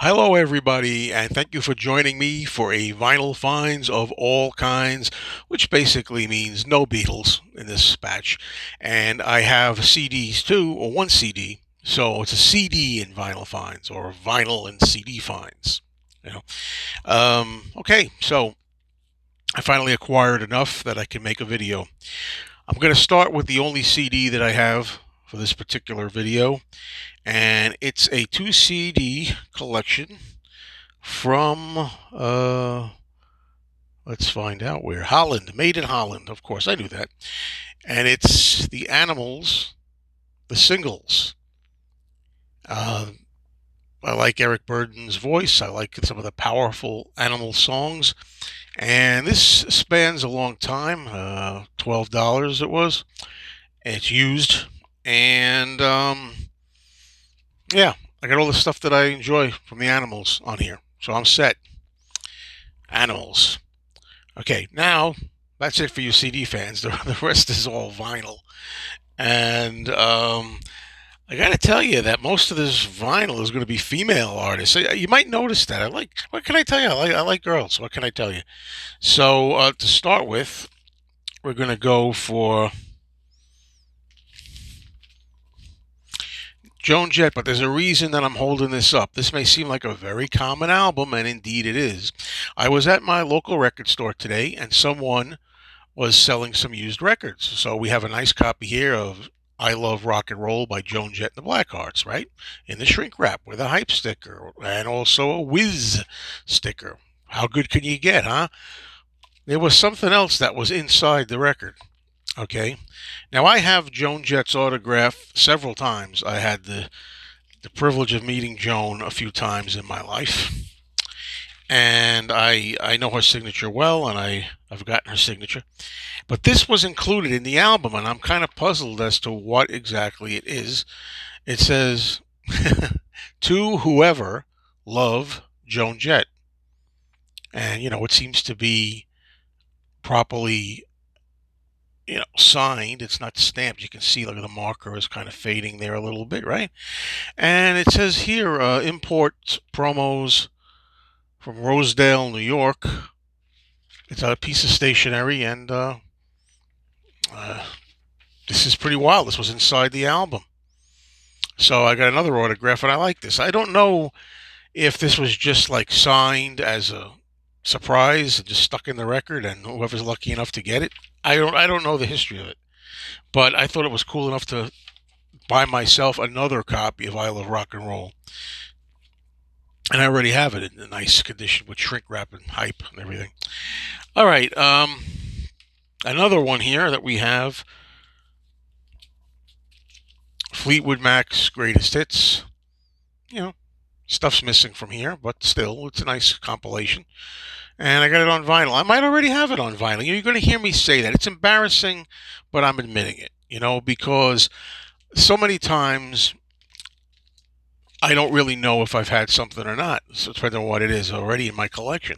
Hello, everybody, and thank you for joining me for a vinyl finds of all kinds, which basically means no Beatles in this batch. And I have CDs too, or one CD. So it's a CD in vinyl finds, or vinyl and CD finds. You know. Okay, so I finally acquired enough that I can make a video. I'm going to start with the only CD that I have for this particular video, and it's a two CD collection from let's find out where. Holland, made in Holland. Of course, I knew that. And it's the Animals, the singles. uh, I like Eric Burden's voice. I like some of the powerful Animal songs, and this spans a long time. $12 it was. It's used, and yeah, I got all the stuff that I enjoy from the Animals on here, so I'm set. Animals. Okay, now that's it for you CD fans. The rest is all vinyl. And I got to tell you that most of this vinyl is going to be female artists. So you might notice that. What can I tell you? I like girls. What can I tell you? So to start with, we're going to go for Joan Jett, but there's a reason that I'm holding this up. This may seem like a very common album, and indeed it is. I was at my local record store today, and someone was selling some used records. So we have a nice copy here of I Love Rock and Roll by Joan Jett and the Blackhearts, right? In the shrink wrap with a hype sticker and also a whiz sticker. How good can you get, huh? There was something else that was inside the record. Okay. Now I have Joan Jett's autograph several times. I had the privilege of meeting Joan a few times in my life. And I know her signature well, and I've gotten her signature. But this was included in the album, and I'm kind of puzzled as to what exactly it is. It says, to whoever love Joan Jett. And, it seems to be properly, signed. It's not stamped. You can see, like, the marker is kind of fading there a little bit, right? And it says here, import promos from Rosedale, New York. It's a piece of stationery, and uh, this is pretty wild. This was inside the album. So I got another autograph, and I like this. I don't know if this was just like signed as a surprise and just stuck in the record, and whoever's lucky enough to get it. I don't know the history of it, but I thought it was cool enough to buy myself another copy of I Love Rock and Roll, and I already have it in a nice condition with shrink wrap and hype and everything. All right, another one here that we have. Fleetwood Mac's greatest hits. You know, stuff's missing from here, but still, it's a nice compilation. And I got it on vinyl. I might already have it on vinyl. You're going to hear me say that. It's embarrassing, but I'm admitting it, because so many times I don't really know if I've had something or not. So depending on what it is already in my collection.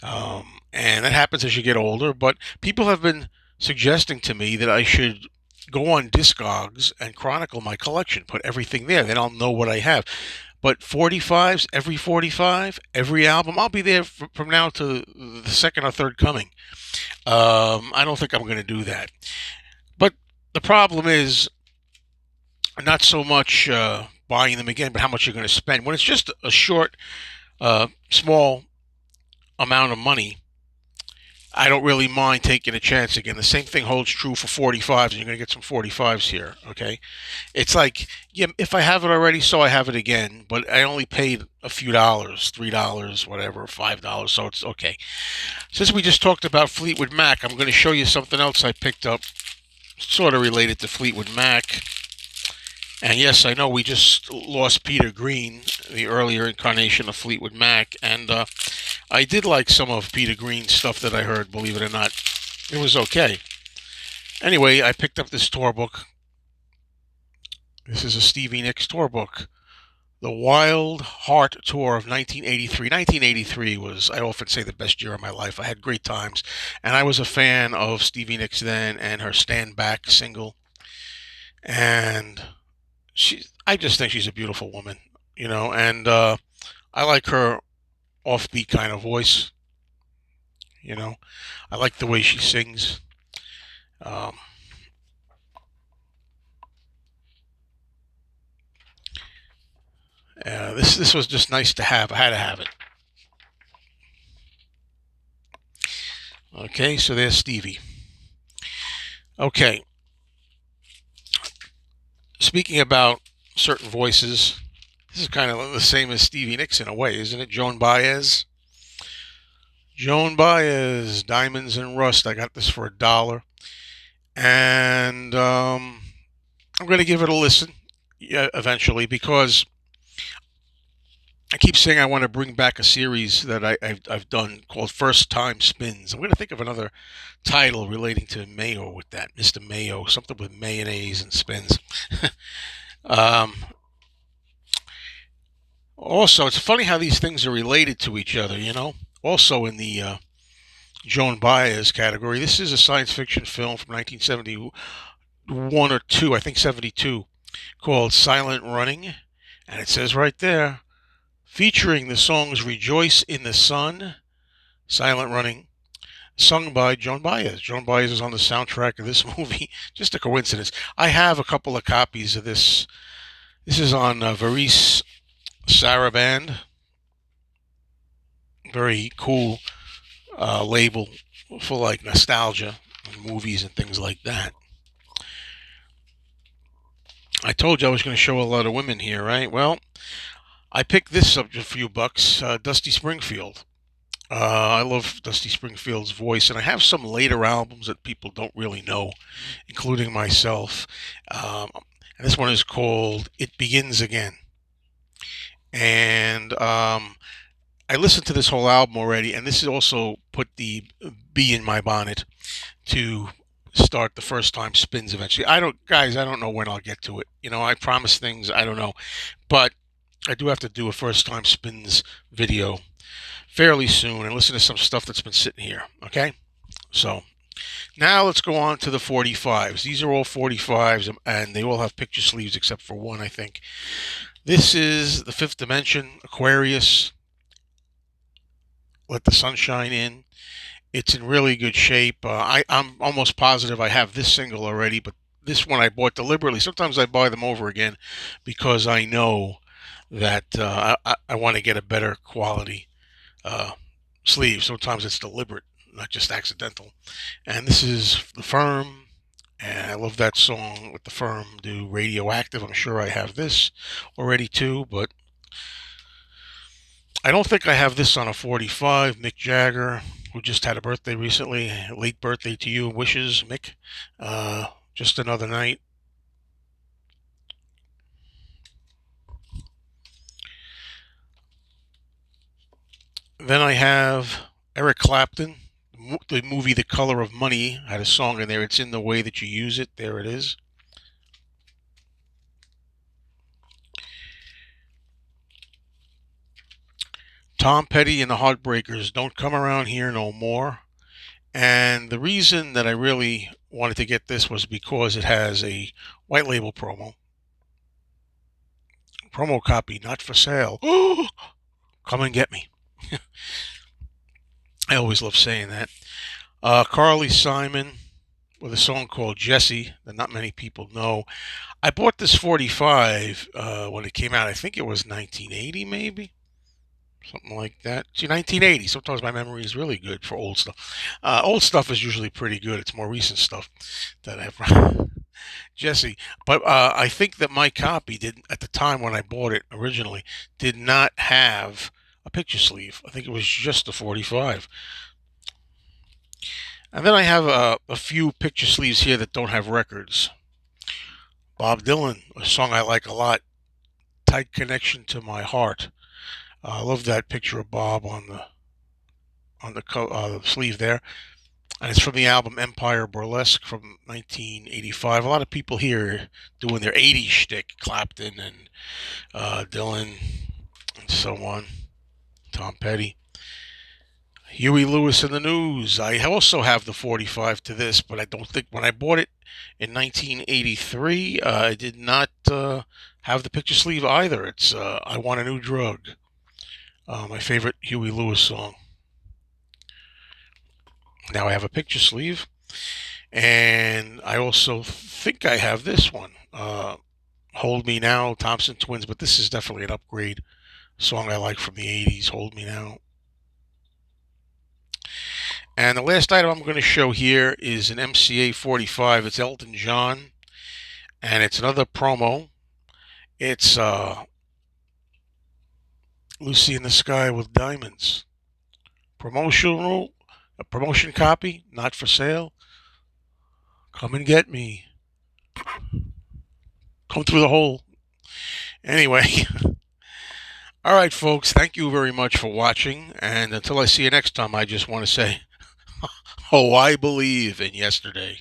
And that happens as you get older, but people have been suggesting to me that I should go on Discogs and chronicle my collection, put everything there. Then I'll know what I have. But 45s, every 45, every album, I'll be there from now to the second or third coming. I don't think I'm going to do that. But the problem is not so much buying them again, but how much you're going to spend. When it's just a short, small amount of money, I don't really mind taking a chance again. The same thing holds true for 45s, and you're going to get some 45s here, okay? It's like, yeah, if I have it already, so I have it again, but I only paid a few dollars, $3, whatever, $5, so it's okay. Since we just talked about Fleetwood Mac, I'm going to show you something else I picked up, sort of related to Fleetwood Mac. And yes, I know we just lost Peter Green, the earlier incarnation of Fleetwood Mac, and I did like some of Peter Green's stuff that I heard, believe it or not. It was okay. Anyway, I picked up this tour book. This is a Stevie Nicks tour book. The Wild Heart Tour of 1983. 1983 was, I often say, the best year of my life. I had great times, and I was a fan of Stevie Nicks then and her Stand Back single. And I just think she's a beautiful woman, and I I like her offbeat kind of voice. You know, I like the way she sings. Um, this was just nice to have. I had to have it. Okay, so there's Stevie. Okay, speaking about certain voices, this is kind of the same as Stevie Nicks in a way, isn't it? Joan Baez. Joan Baez, Diamonds and Rust. I got this for $1, and I'm going to give it a listen, yeah, eventually, because I keep saying I want to bring back a series that I've done called First Time Spins. I'm going to think of another title relating to Mayo with that, Mr. Mayo, something with mayonnaise and spins. um, Also, it's funny how these things are related to each other, you know? Also, in the Joan Baez category, this is a science fiction film from 1971 or 2, I think 72, called Silent Running. And it says right there, featuring the songs Rejoice in the Sun, Silent Running, sung by Joan Baez. Joan Baez is on the soundtrack of this movie. Just a coincidence. I have a couple of copies of this. This is on Varice Saraband. Very cool label for like nostalgia and movies and things like that. I told you I was going to show a lot of women here, right? Well, I picked this up for a few bucks. Dusty Springfield. I love Dusty Springfield's voice, and I have some later albums that people don't really know, including myself. And this one is called "It Begins Again," and I listened to this whole album already, and this is also put the bee in my bonnet to start the first time spins eventually. Guys, I don't know when I'll get to it. You know, I promise things, I don't know. But I do have to do a first time spins video fairly soon and listen to some stuff that's been sitting here. Okay? So now let's go on to the 45s. These are all 45s, and they all have picture sleeves except for one, I think. This is the Fifth Dimension, Aquarius, Let the Sunshine In. It's in really good shape. I'm almost positive I have this single already, but this one I bought deliberately. Sometimes I buy them over again because I know that I want to get a better quality uh, sleeve. Sometimes it's deliberate, not just accidental. And this is The Firm, and I love that song with The Firm do Radioactive. I'm sure I have this already too, but I don't think I have this on a 45. Mick Jagger, who just had a birthday recently. Late birthday to you. Wishes, Mick. Just Another Night. Then I have Eric Clapton. The movie The Color of Money had a song in there. It's in the way that you use it. There it is. Tom Petty and the Heartbreakers, Don't Come Around Here No More. And the reason that I really wanted to get this was because it has a white label promo copy, not for sale. Come and get me. I always love saying that. Carly Simon with a song called Jessie that not many people know. I bought this 45 when it came out. I think it was 1980, maybe. Something like that. See, 1980. Sometimes my memory is really good for old stuff. Old stuff is usually pretty good. It's more recent stuff that I've. Jesse. But I think that my copy did at the time when I bought it originally did not have a picture sleeve. I think it was just a 45. And then I have a few picture sleeves here that don't have records. Bob Dylan, a song I like a lot. Tight Connection to My Heart. I love that picture of Bob on the sleeve there. And it's from the album Empire Burlesque from 1985. A lot of people here doing their 80s shtick, Clapton and Dylan and so on, Tom Petty. Huey Lewis and the News. I also have the 45 to this, but I don't think when I bought it in 1983, I did not have the picture sleeve either. It's I Want a New Drug. My favorite Huey Lewis song. Now I have a picture sleeve, and I also think I have this one. Hold Me Now, Thompson Twins, but this is definitely an upgrade song I like from the 80s, Hold Me Now. And the last item I'm going to show here is an MCA 45. It's Elton John, and it's another promo. It's Lucy in the Sky with Diamonds. A promotion copy, not for sale. Come and get me. Come through the hole. Anyway, all right, folks, thank you very much for watching. And until I see you next time, I just want to say, oh, I believe in yesterday.